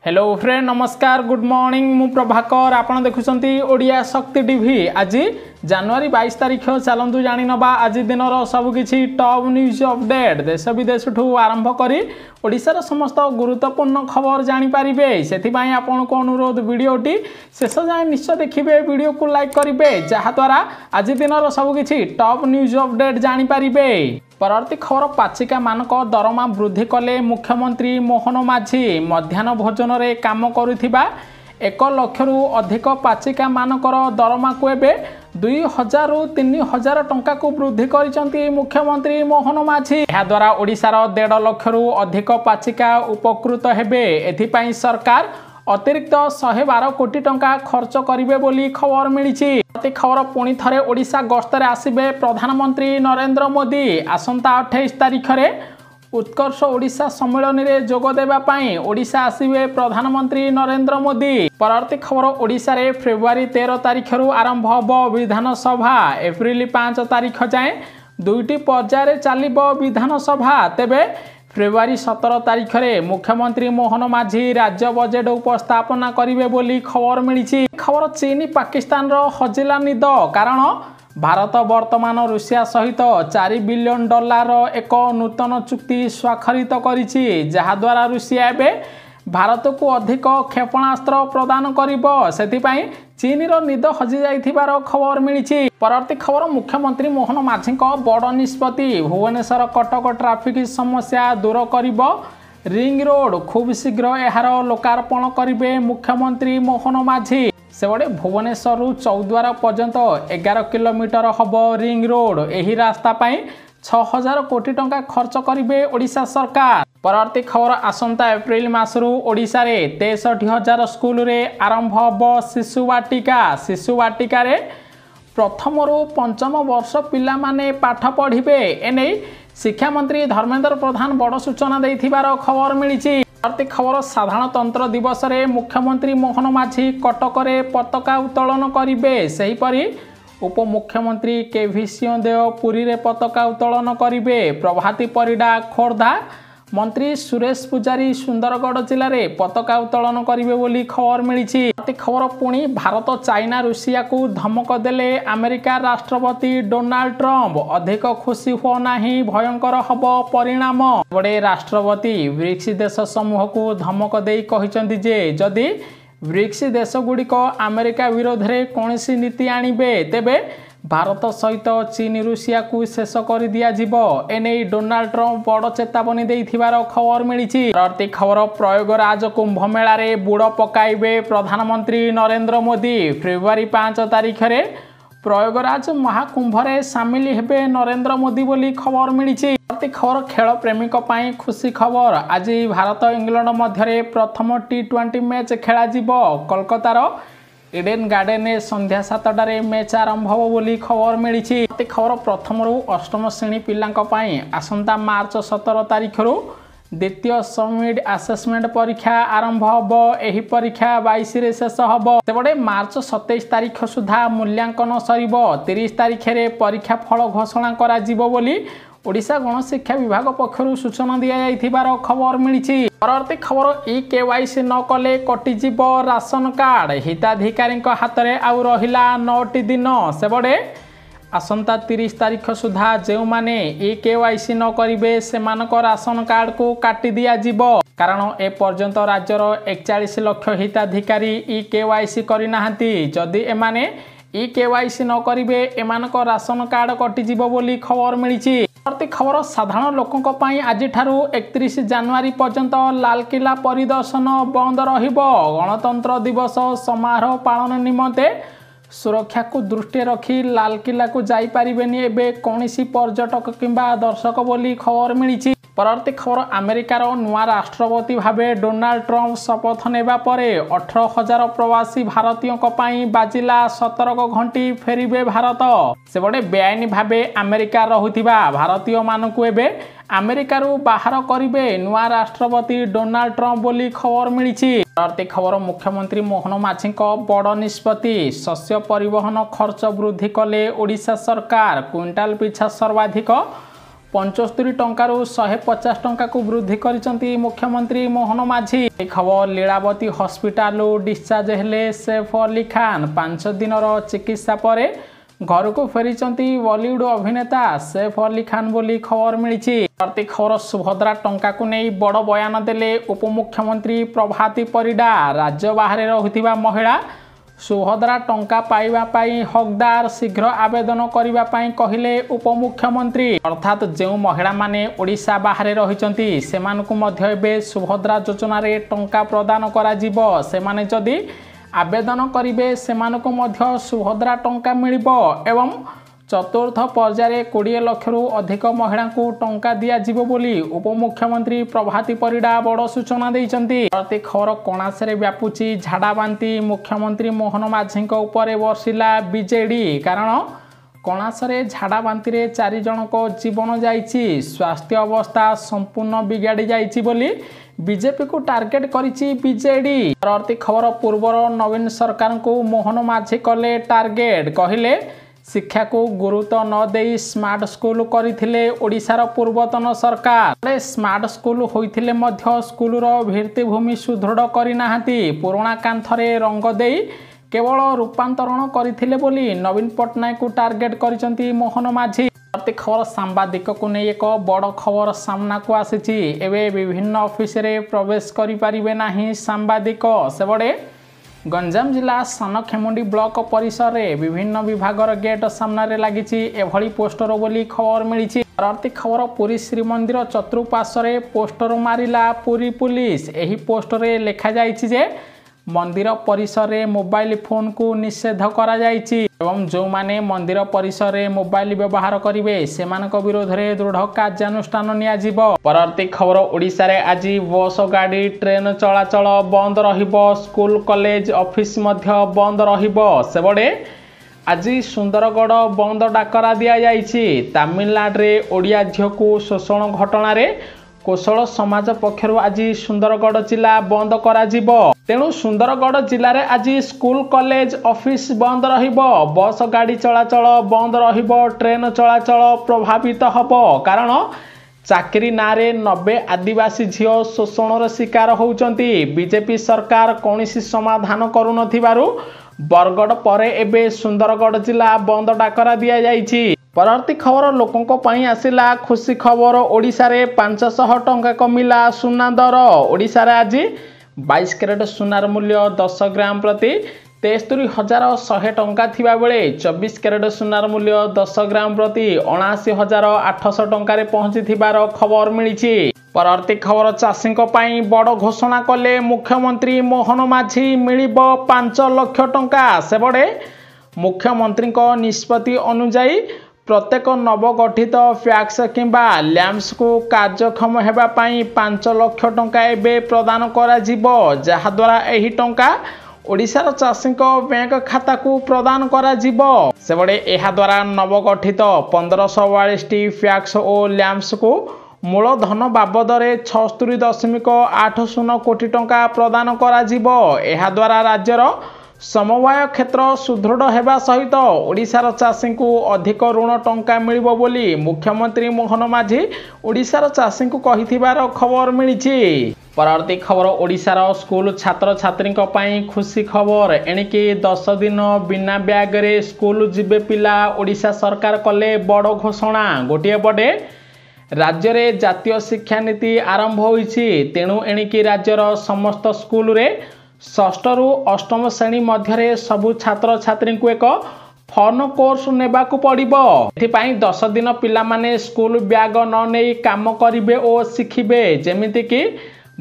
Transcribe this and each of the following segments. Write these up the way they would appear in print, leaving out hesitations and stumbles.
Hello friend नमस्कार good morning मु प्रभाकर आपन देखुछंती ओडिया शक्ति टीवी आज जनवरी 22 तारिख चलतु जानी नबा आज दिन सबकि टॉप न्यूज अपडेट देश विदेश ठू आरंभ करी ओडिशार समस्त गुरुत्वपूर्ण खबर जानीपारे से आपन को अनुरोध वीडियोटी शेष जाए निश्चय देखिए वीडियो को लाइक करेंगे जहाद्वारा आज दिन सबकि टॉप न्यूज अपडेट जानीपारे। परवर्ती खबर पाचिका मानक दरमा वृद्धि कले मुख्यमंत्री मोहन माझी मध्याह्न भोजन रे काम करुथिबा 1 लाख रु अधिक पाचिका मानकर दरमा को एबे 2000 रु 3000 टंका को वृद्धि करिसंती मुख्यमंत्री मोहन माझी। या द्वारा ओडिशार 1.5 लाख रु अधिक पाचिका उपकृत हेबे। एथिपाई सरकार अतिरिक्त 112 कोटी टंका खर्च करिवे बोली खबर मिली। खबर पुणी थरे ओडिशा गस्तरे आसिबे प्रधानमंत्री नरेंद्र मोदी। आसंता 28 तारिख रे उत्कर्ष ओडिशा सम्मेलन रे जोग देबा पई ओडिशा आसिबे प्रधानमंत्री नरेंद्र मोदी। परवर्ती खबर ओडिशा रे फेब्रुआरी 13 तारिख रु आरंभ हबो विधानसभा। एप्रिल 5 तारिख जाए दुईटी पर्याय चलिबो विधानसभा। तेबे फेब्रुआरी 17 तारिख रे मुख्यमंत्री मोहन माझी राज्य बजेट उपस्थापना करिवे बोली खबर मिली। खबर चीन पाकिस्तान रो हजिला निद कारण भारत वर्तमान रूसिया सहित $4 बिलियन एक नूतन चुक्ति स्वाक्षरित करिछि जहाद्वारा रूसिया एबे भारत को अधिक क्षेपणास्त्र प्रदान करिबो। सेथिपाई चीन रो निद हजि जाइथिबार खबर मिली। परवर्ती खबर मुख्यमंत्री मोहन माझी बड़ निष्पत्ति भुवनेश्वर कटक ट्राफिक समस्या दूर करिबो रिंग रोड खूब शीघ्र यार लोकार्पण करिवे मुख्यमंत्री मोहन माझी। सेबड़े भुवनेश्वर रु चौद्वार पर्यंत 11 किलोमीटर हब रिंग रोड। एही रास्ता पाई 6000 कोटी टंका खर्च करिवे ओडिशा सरकार। परवर्ती खबर आसंता एप्रिल मासरू ओडिशा रे 63,000 स्कूल रे आरंभ हब शिशु वाटिका। शिशु वाटिका रे प्रथम रु पंचम वर्ष पिला माने पाठ पढ़िबे। एने शिक्षा मंत्री धर्मेंद्र प्रधान बड़ सूचना देथिबार खबर मिली। परवर्ती खबर साधारणतंत्र दिवस रे मुख्यमंत्री मोहन माझी कटक रे पताका उत्तोलन करिवे। सेहीपरि उपमुख्यमंत्री केवी सिंहदेव पुरी रे पताका उत्तोलन करिवे। प्रभाती परिडा खोर्धा मंत्री सुरेश पुजारी सुंदरगढ़ जिले में पताका उत्तोलन करिवे बोली खबर मिली। खबर पुणी भारत चाइना रूसिया को धमक देले अमेरिका राष्ट्रपति डोनाल्ड ट्रंप। अधिक खुशी हो नाही भयंकर हब परिणाम। बड़े राष्ट्रपति ब्रिक्स देश समूह को धमक दे कहिसंती जे जदि ब्रिक्स देश गुड़िक अमेरिका विरोध में कौन नीति आणिबे तेबे भारत सहित चीन रूसिया को शेष कर दिया जिवो। एने डोनाल्ड ट्रंप बड़ चेतावनी देथिबार खबर मिली। परवर्ती खबर प्रयागराज कुंभ मेला रे बुड़ पकाइबे प्रधानमंत्री नरेंद्र मोदी। फेब्रुआरी 5 तारिख रे प्रयागराज महाकुंभ रे सामिल हेबे नरेंद्र मोदी बोली खबर मिली। परवर्ती खबर खेल प्रेमिक पाई खुशी खबर आज भारत इंग्लैंड मध्य प्रथम T20 मैच खेला जिवो। कोलकातार इडेन गार्डन संध्या 7टारे मैच आरंभ हो बोली खबर मिली। खबर प्रथम रु अष्टम श्रेणी पिलांक पाई आसंता मार्च 17 तारिख रु द्वितीय समिड आसेसमेंट परीक्षा आरंभ हबो। एही परीक्षा 22 रे शेष हबो। तेबडे मार्च 27 तारिख सुधा मूल्यांकन सरिबो। 30 तारिख रे परीक्षा फल घोषणा करा जिवो बोली ओडिशा गणशिक्षा विभाग पक्षरु सूचना दिया जाइथिबार खबर मिली। परवर्ती खबर ई-केवाईसी न कले कटिजिब राशन कार्ड। हिताधिकारी हाथ में आउ रहिला 9 दिन। सेबड़े आसंता 30 तारिख सुधा जो माने ई-केवाईसी न करिवे सेमानक राशन कार्ड को काटी दिया जिवो। कारण ए पर्यंत राज्यर 41 लाख हिताधिकारी ई-केवाईसी करिनाहांती। जदि एमाने ई-केवाईसी न करिवे एमानक राशन कार्ड कटिजिब बोली खबर मिली। परवर्ती खबर साधारण लोकों पाई आज 31 जनवरी पर्यंत लालकिला परिदर्शन बंद रहिबो। गणतंत्र दिवस समारोह पालन निमंते सुरक्षा को दृष्टि रखी लालकिला को जाई परिबेनी एबे कोनिसी पर्यटक किंबा दर्शक बोली खबर मिली। परवर्ती खबर अमेरिकार नुआ राष्ट्रपति भावे डोनाल्ड ट्रंप शपथ नेबा परे 18,000 प्रवासी भारतीयों पाई बाजिला सतर्क घंटी फेरिबे भारत। सेबड़े बेआईन भावे अमेरिका रहुथिबा भारतीय मानकु एबे अमेरिकारु बाहर करिवे नुआ राष्ट्रपति डोनाल्ड ट्रंप बोली खबर मिली। परवर्ती खबर मुख्यमंत्री मोहन माझी बड़ निष्पत्ति शस्य परिवहन खर्च वृद्धि कले ओडिशा सरकार। क्विंटाल पिछा सर्वाधिक 75 टंकारु 150 टंका को वृद्धि करिसंती मुख्यमंत्री मोहन माझी। खबर लीलावती हॉस्पिटल डिस्चार्ज हेले सैफ अली खान 5 दिनर चिकित्सा परे घर को फेरिचंती बॉलीवुड अभिनेता सैफ अली खान बोली खबर मिली। प्रति खबर सुभद्रा टंका को नहीं बड़ बयान देले उपमुख्यमंत्री प्रभाती परिडा। राज्य बाहर रहुथिबा महिला सुभद्रा टंका पाइबा पाई हकदार शीघ्र आवेदन करिबा पाई कहिले उपमुख्यमंत्री। अर्थात जो महिला माने ओडिशा बाहर रहिचंती सेमानकु मध्य एबे सुभद्रा योजना रे टंका प्रदान करा जिवो। सेमाने जदी आवेदन करिबे सेमानकु मध्य सुभद्रा टंका मिलिबो एवं चतुर्थ पर्याय 20 लाख रु अधिक महिला को टंका दिया जिवो बोली उपमुख्यमंत्री प्रभाती परिडा बड़ सूचना दैचंती। प्रति खबर कणासरे व्यापुची झाड़ा बांती मुख्यमंत्री मोहन माझी उपरे वर्षिला बीजेडी। कारण कणासरे झाड़ा बांती रे 4 जनक जीवन जाइछि। स्वास्थ्य अवस्था संपूर्ण बिगाड़ी जाइछि बोली बीजेपी को टार्गेट करिछि बीजेडी। प्रति खबर पूर्वर नवीन सरकार को मोहन माझी कले टार्गेट। कहिले शिक्षा को गुरुत्व न देई स्मार्ट स्कूल करथिले ओडिशार पूर्वतन सरकार। स्मार्ट स्कूल होइथिले मध्य स्कूल रो भित्तिभूमि सुदृढ़ करिनाहांती। पुराणा कांथरे रंग देई केवल रूपांतरण करथिले बोली नवीन पटनायक को टार्गेट करिसंती मोहन माझी। प्रति खबर सांबादिक को नहीं एक बड़ खबर सामना को आसीछि। एबे विभिन्न ऑफिस रे प्रवेश करि परिबे नाही सांबादिक। सेबडे गंजाम जिला सानखेमुंडी ब्लॉक परिसर रे विभिन्न विभागर गेट सामने लगी एभली पोस्टर बोली खबर मिली। परवर्ती खबर पुरी श्रीमंदिर चतुर्पार्श्वे पोस्टर मारिला पुरी पुलिस। एही पोस्टर रे लिखा जाइछि जे मंदिर परिसर रे मोबाइल फोन को निषेध करा जाइछि एवं जो माने मंदिर परिसर रे मोबाइल व्यवहार करिवे सेमानक विरोध रे दृढ़ कार्यानुष्ठान निया जिवो। परवर्ती खबर ओडिशा रे आज बस गाड़ी ट्रेन चलाचल बंद रहिबो। स्कूल कॉलेज ऑफिस मध्य बंद रहिबो। सेबडे आज सुंदरगढ़ बंद डाकरा दिया जाइछि। तमिलनाडु रे ओडिया झियो को शोषण घटना रे कोशल समाज पक्षर आज सुंदरगढ़ जिला बंद करा जिवो। तेणु सुंदरगढ़ जिले में आज स्कूल कॉलेज ऑफिस बंद रहिबो। बस गाड़ी चलाचल बंद रहिबो। ट्रेन चलाचल प्रभावित हबो। कारण चाकरी नारे 90 आदिवासी झियो शोषणर शिकार होउचंती। बीजेपी सरकार कोनोसी समाधान करू नथिबारु बरगड़ परे एबे सुंदरगढ़ जिला बंद डाकरा दिया जाइछि। परवर्ती खबर लोकों पई आसिला खुशी खबर। ओडिशा रे 500 टंका कमिला सुना दर। ओडिशा रे आज 22 कैरेट सुनार मूल्य 10 ग्राम प्रति 73,100 टंका थिबा बेले 24 कैरेट सुनार मूल्य 10 ग्राम प्रति 79,800 टंका रे पहुंची थिबार खबर मिलिछि। परवर्ती खबर चाषी पई बड़ घोषणा कले मुख्यमंत्री मोहन माझी। मिलिबो 5 लाख टंका। सेबडे मुख्यमंत्री निष्पत्ति अनुसार प्रत्येक नवगठित फैक्स किंबा लैम्प्स को कार्यक्षम हेबा पाई 5 लाख टंका एबे प्रदान करा जिवो। जहा द्वारा एही टंका ओडिशार चाषी बैंक खाता को प्रदान करा जिवो। सेबडे एहा द्वारा नवगठित 1542 फैक्स और लैम्प्स को मूलधन बाबद 76.80 कोटी टंका प्रदान करा जिवो। एहा द्वारा राज्यर समवाय क्षेत्र सुदृढ़ हेबा सहित ओडिशार चाषी को अधिक ऋण टंका मिलिबो बोली मुख्यमंत्री मोहन माझी ओडिशार चाषी को कहिथिबार खबर मिलिछि। परवर्ती खबर ओडिशार स्कूल छात्र छात्री पई खुशी खबर। एणिकी 10 दिन बिना बैग रे स्कूल जिबे पिला। ओडिशा सरकार कले बड़ घोषणा। गोटिए पटे राज्य रे जातीय शिक्षा नीति आरंभ होइछि। तेणु एणिकी राज्यर समस्त स्कूल रे 6ठ रु 8म श्रेणी मध्य सबु छात्र छात्री को एक फन कोर्स नेबाकू पड़िबो। एथिपाई 10 दिन पिला माने स्कूल बैग न नेई काम करिवे ओ शिखिबे। जेमिति कि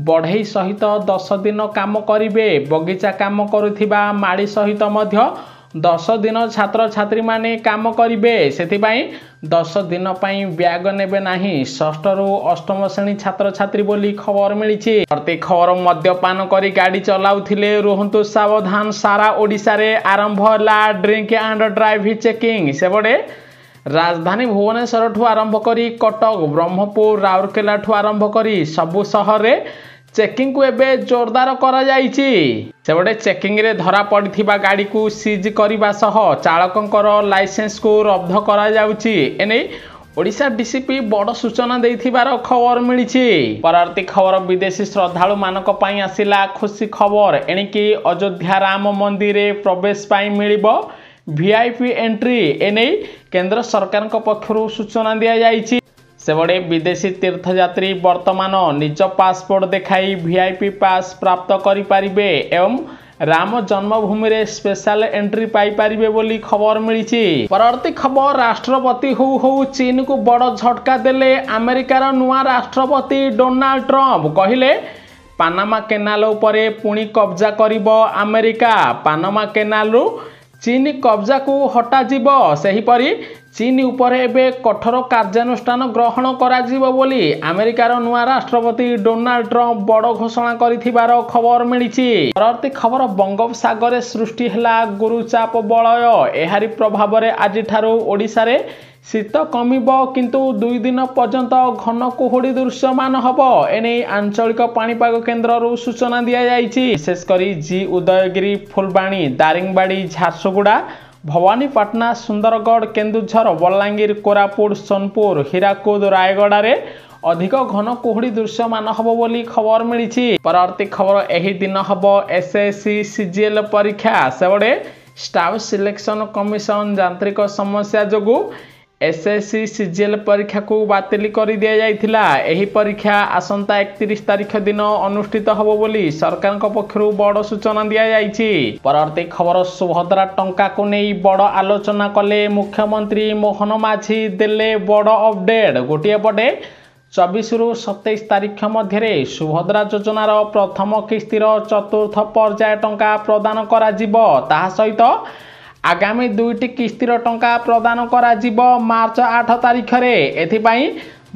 बढ़ई सहित 10 दिन काम करिवे। बगीचा काम करुथिबा माड़ी सहित मध्य 10 दिन छात्र छात्री माने काम करिवे। सेथिपाई 10 दिन पाई बैग नेबे नाही 6ठ रु 8म श्रेणी छात्र छात्री बोली खबर मिलिछि। प्रति खबर मद्यपान करी गाड़ी चलाउथिले रुहंतु सावधान। सारा ओडिशा रे आरंभ होला ड्रिंक एंड ड्राइव चेकिंग। सेबडे राजधानी भुवनेश्वर ठू आरंभ करी कटक ब्रह्मपुर राउरकेला ठू आरंभ करी सबु शहर रे चेकिंग को एबे जोरदार करा जाइछि। सेबडे चेकिंग रे धरा पड़िथिबा गाड़ी को सीज करिबा सह चालकंकर लाइसेंस को रद्द करा जाउछि। एने ओडिशा डीसीपी बड़ सूचना देथिबार खबर मिली। परवर्ती खबर विदेशी श्रद्धालु मानक पई आसिला खुशी खबर। एणिकी अयोध्या राम मंदिर रे प्रवेश पाई मिलिबो वीआईपी एंट्री। एने केंद्र सरकार पक्षरु सूचना दिया जाइछि। सेबडे विदेशी तीर्थयात्री वर्तमान निज पासपोर्ट देखाई वीआईपी पास प्राप्त करि पारिबे एवं राम जन्मभूमि रे स्पेशल एंट्री पाई पारिबे बोली खबर मिली। परवर्ती खबर राष्ट्रपति हो चीन को बड़ झटका देले अमेरिकार नुआ राष्ट्रपति डोनाल्ड ट्रंप। कहिले पानामा केनाल उपरे पुणी कब्जा करिबो अमेरिका। पानामा केनाल चीन कब्जा को हटा जीवो। सेहीपरि चीन उपरे एबे कठोर कार्यानुष्ठान ग्रहण करा जीवो बोली अमेरिकार नुआ राष्ट्रपति डोनाल्ड ट्रंप बड़ घोषणा करिथिबार खबर मिली। परवर्ती खबर बंगोपसागर सृष्टि हैला गुरुचाप बलय। एहारी प्रभाव रे आज ठारू ओडिशा रे शीत कमिबो किंतु 2 दिन पर्यंत घन कुहुड़ी दृश्यमान हबो। एने आंचलिक पाणीपाग केन्द्र सूचना दिया जाइछि। विशेषकर जी उदयगिरी फुलबाणी दारिंगबाड़ी झारसुगुड़ा भवानीपाटना सुंदरगढ़ केन्दुझर बलांगीर कोरापुट सोनपुर हीराकुद रायगड़ा रे अधिक घन कुहुड़ी दृश्यमान हबो बोली खबर मिली। परवर्ती खबर एही दिन हबो एसएससी सीजीएल परीक्षा। सेबडे स्टाफ सिलेक्शन कमिशन यांत्रिक समस्या जोगु एसएससी सीजीएल परीक्षा को बातिल कर दिया जाइथिला। एही परीक्षा आसंता 31 तारिख दिन अनुष्ठित हबो बोली सरकार पक्षरु बड़ सूचना दिया जाइछि। परवर्ती खबर सुभद्रा टंका को नहीं बड़ आलोचना कले मुख्यमंत्री मोहन माझी देले बड़ अपडेट। गोटिए पटे 24 रु 27 तारिख मध्य सुभद्रा योजनार प्रथम किस्तिर चतुर्थ पर्याय टंका प्रदान करा जिवो। ताहा सहित आगामी 2टी किस्तिर टंका प्रदान करा जिवो मार्च 8 तारिख रे। एथिपाई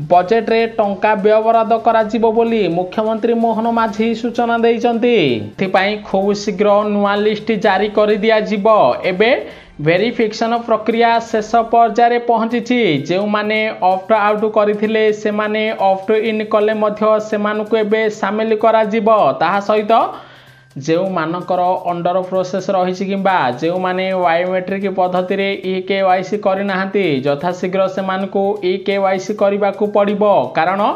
बजेट रे टंका व्यवहार करा जिवो बोली मुख्यमंत्री मोहन माझी सूचना दैचंती। एथिपाई खूब शीघ्र नुआ लिस्ट जारी कर दिया जिवो। एबे वेरिफिकेशन प्रक्रिया शेष पर्याय रे पहुंची। जे माने ऑप्ट आउट करथिले से माने ऑप्ट इन कले मध्य सेमानकु एबे शामिल करा जिवो। ताहा सहित जो मानकर अंडर प्रोसेस रही किंबा जो माने बायोमेट्रिक पद्धति रे ई-केवाईसी करि नाहंती यथाशीघ्र से मानकु ई-केवाईसी करबा को पड़िबो। कारण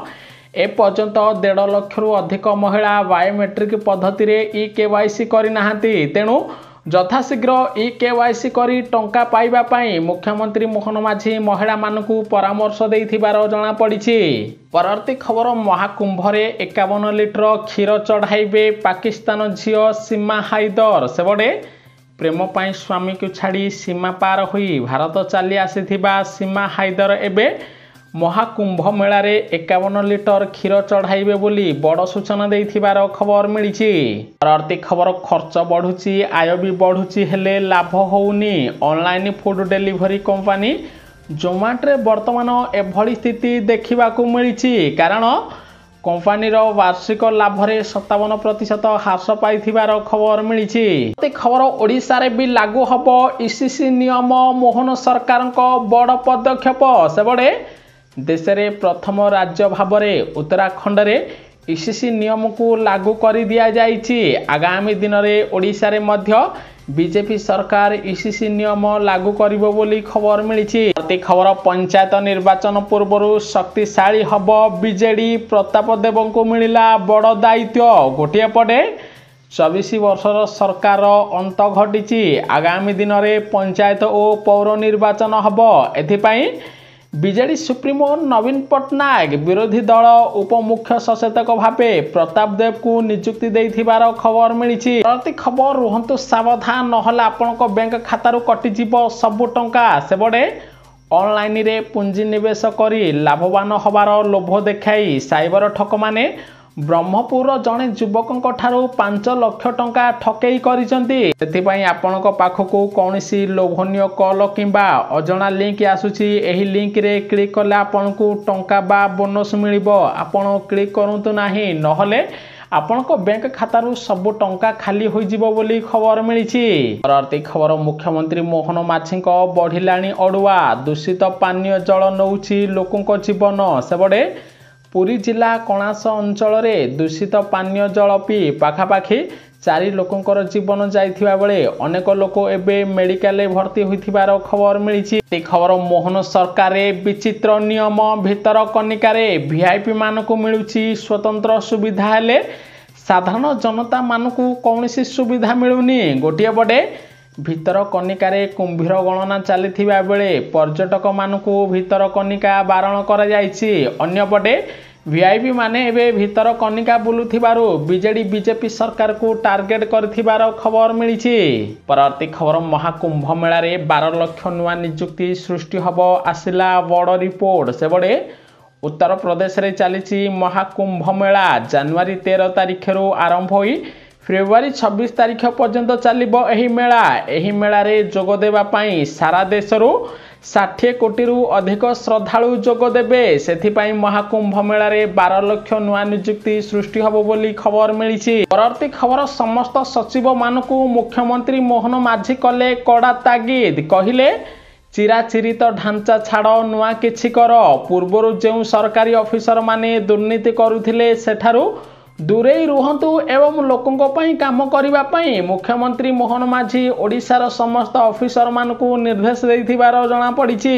ए पर्यंत 1.5 लाख रु अधिक महिला बायोमेट्रिक पद्धति रे ई-केवाईसी करि नाहंती। तेणु यथाशीघ्र ई-केवाईसी करी टंका पाइबा पाई मुख्यमंत्री मोहन माझी महिला मानकु परामर्श देथिबार जणा पड़िछि। परवर्ती खबर महाकुंभ रे 51 लिटर क्षीर चढ़ाइबे पाकिस्तान झियो सीमा हाइदर। सेबडे प्रेम पाई स्वामी को छाड़ी सीमा पार हुई भारत चली आसीथिबा सीमा हाइदर एबे महाकुंभ मेला रे 51 लिटर क्षीर चढ़ाइबे बोली बड़ सूचना देथिबार खबर मिली। परवर्ती खबर खर्च बढ़ुची आय भी बढ़ुची हेले लाभ होउनी। Online food delivery company Zomato रे वर्तमान एभली स्थिति देखिबाकू मिली। कारण कंपनीर वार्षिक लाभ रे 57% ह्रास पाइथिबार खबर मिली। खबर ओडिशा रे भी लागू हबो ईसीसी नियम मोहन सरकार बड़ पदक्षेप। सेबडे देश रे प्रथम राज्य भाव में उत्तराखंड रे ईसीसी नियम को लागू कर दिया जाइछि। आगामी दिन में ओडिशा रे मध्य बीजेपी सरकार ईसीसी नियम लागू करिबो बोली खबर मिली। खबर पंचायत निर्वाचन पूर्व शक्तिशाली हब बीजेडी प्रताप देव को मिला बड़ दायित्व। गोटे पटे 24 वर्षर सरकार अंत घटी। आगामी दिन में पंचायत और पौर निर्वाचन हब। एथिपाई बीजेडी सुप्रीमो नवीन पट्टनायक विरोधी दल उपमुख्य सचेतक भावे प्रताप देव को नियुक्ति देथिबार खबर मिली। प्रति खबर रुहंतु सावधान नहले आपनक बैंक खातारू कटिजिवो सबु टंका। सेबडे ऑनलाइन रे पुंजी निवेश करी लाभवान हबार लोभ देखाई साइबर ठक माने ब्रह्मपुर जड़े युवक ठारू 5 लाख टंका ठकई करिसंती। सेथिपाई आपनक पाखकू कौनसी लोभनीय कॉल किंबा अजଣା लिंक आसुची। एही लिंक रे क्लिक कले आपनकू टंका बा बोनस मिलिबो। आपण क्लिक करंतु नाही नहले आपनक बैंक खातारू सब टंका खाली होई जिवो बोली खबर मिली। परवर्ती खबर मुख्यमंत्री मोहन माझी बढ़िलाणी अड़ुआ दूषित पानीय जल नौछि लोकंक जीवन। सेबडे पुरी जिला कणास अंचल रे दूषित पानीय जल पी पाखापाखि 4 ଲୋକଙ୍କର ଜୀବନ ଯାଇଥିବା ବେଳେ ଅନେକ ଲୋକ ଏବେ ମେଡିକାଲରେ ଭର୍ତ୍ତି ହୋଇଥିବାର ଖବର ମିଳିଛି। ଏ ଖବର ମୋହନ ସରକାରରେ ବିଚିତ୍ର ନିୟମ ଭିତରକନିକାରେ ଭିଆଇପି ମାନଙ୍କୁ ମିଳୁଛି ସ୍ୱତନ୍ତ୍ର ସୁବିଧା ହେଲେ ସାଧାରଣ ଜନତା ମାନଙ୍କୁ କୌଣସି ସୁବିଧା ମିଳୁନି। ଗୋଟିଏ ପଟେ ଭିତରକନିକାରେ କୁମ୍ଭୀର ଗଣନା ଚାଲିଥିବା ବେଳେ ପର୍ଯ୍ୟଟକ ମାନଙ୍କୁ ଭିତରକନିକା ବାରଣ କରାଯାଇଛି। ଅନ୍ୟପଟେ ଭିଆଇପି ମାନେ ଏବେ ଭିତରକନିକା ବୁଲୁଥିବାରୁ ବିଜେଡି ବିଜେପି ସରकारକୁ ଟାର୍ଗେଟ କରିଥିବାର ଖବର ମିଳିଛି। ପରବର୍ତ୍ତୀ ଖବର ମହାକୁମ୍ଭ ମେଳାରେ 12 ଲକ୍ଷ ନୂଆ ନିଯୁକ୍ତି ସୃଷ୍ଟି ହେବ ଆସିଲା ବଡ଼ ରିପୋର୍ଟ। ସେପଟେ ଉତ୍ତରପ୍ରଦେଶରେ ଚାଲିଛି ମହାକୁମ୍ଭ ମେଳା। ଜାନୁଆରୀ 13 ତାରିଖରୁ ଆରମ୍ଭ ହୋଇ ଫେବୃଆରୀ 26 ତାରିଖ ପର୍ଯ୍ୟନ୍ତ ଚାଲିବ ଏହି ମେଳା। ଏହି ମେଳାରେ ଯୋଗ ଦେବା ପାଇଁ ସାରା ଦେଶରୁ 60 କୋଟିରୁ ଅଧିକ ଶ୍ରଦ୍ଧାଳୁ ଯୋଗ ଦେବେ। ସେଥିପାଇଁ ମହାକୁମ୍ଭ ମେଳାରେ 12 ଲକ୍ଷ ନୂଆ ନିଯୁକ୍ତି ସୃଷ୍ଟି ହେବ ବୋଲି ଖବର ମିଳିଛି। ପରବର୍ତ୍ତୀ ଖବର ସମସ୍ତ ସଚିବ ମାନଙ୍କୁ ମୁଖ୍ୟମନ୍ତ୍ରୀ ମୋହନ ମାଝୀ କଲେ କଡ଼ା ତାଗିଦ। କହିଲେ ଚିରାଚିରିତ ଢାଞ୍ଚା ଛାଡ଼ ନୂଆ କିଛି କର। ପୂର୍ବରୁ ଯେଉଁ ସରକାରୀ ଅଫିସର ମାନେ ଦୁର୍ନୀତି କରୁଥିଲେ ସେଠାରୁ ଦୂରେଇ ରୁହନ୍ତୁ ଏବଂ ଲୋକଙ୍କ ପାଇଁ କାମ କରିବା ପାଇଁ ମୁଖ୍ୟମନ୍ତ୍ରୀ ମୋହନ ମାଝୀ ଓଡ଼ିଶାର ସମସ୍ତ ଅଫିସର ମାନଙ୍କୁ ନିର୍ଦ୍ଦେଶ ଦେଇଥିବାର ଜଣାପଡ଼ିଛି।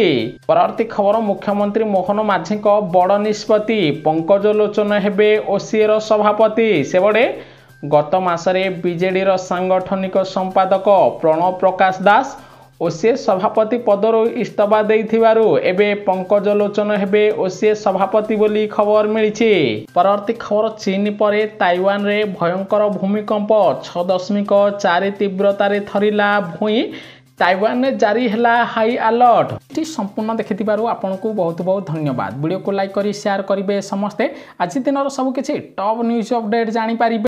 ପରବର୍ତ୍ତୀ ଖବର ମୁଖ୍ୟମନ୍ତ୍ରୀ ମୋହନ ମାଝୀଙ୍କ ବଡ଼ ନିଷ୍ପତ୍ତି। ପଙ୍କଜ ଲୋଚନ ହେବେ ଓସିଏର ସଭାପତି। ସେପଟେ ଗତ ମାସରେ ବିଜେଡିର ସାଂଗଠନିକ ସମ୍ପାଦକ ପ୍ରଣବ ପ୍ରକାଶ ଦାସ ଓସିଏ ସଭାପତି ପଦରୁ ଇସ୍ତଫା ଦେଇଥିବାରୁ ଏବେ ପଙ୍କଜ ଲୋଚନ ହେବେ ଓସିଏ ସଭାପତି ବୋଲି ଖବର ମିଳିଛି। ପରବର୍ତ୍ତୀ ଖବର ଚୀନ ପରେ ତାଇୱାନରେ ଭୟଙ୍କର ଭୂମିକମ୍ପ 6.4 ତୀବ୍ରତାରେ ଥରିଲା ଭୂଇଁ। ତାଇୱାନରେ ଜାରି ହେଲା ହାଇ ଆଲର୍ଟ। ଏଠି ସମ୍ପୂର୍ଣ୍ଣ ଦେଖିଥିବାରୁ ଆପଣଙ୍କୁ ବହୁତ ବହୁତ ଧନ୍ୟବାଦ। ଭିଡ଼ିଓକୁ ଲାଇକ୍ କରି ସେୟାର କରିବେ ସମସ୍ତେ। ଆଜି ଦିନର ସବୁକିଛି ଟପ୍ ନ୍ୟୁଜ୍ ଅପଡେଟ୍ ଜାଣିପାରିବେ।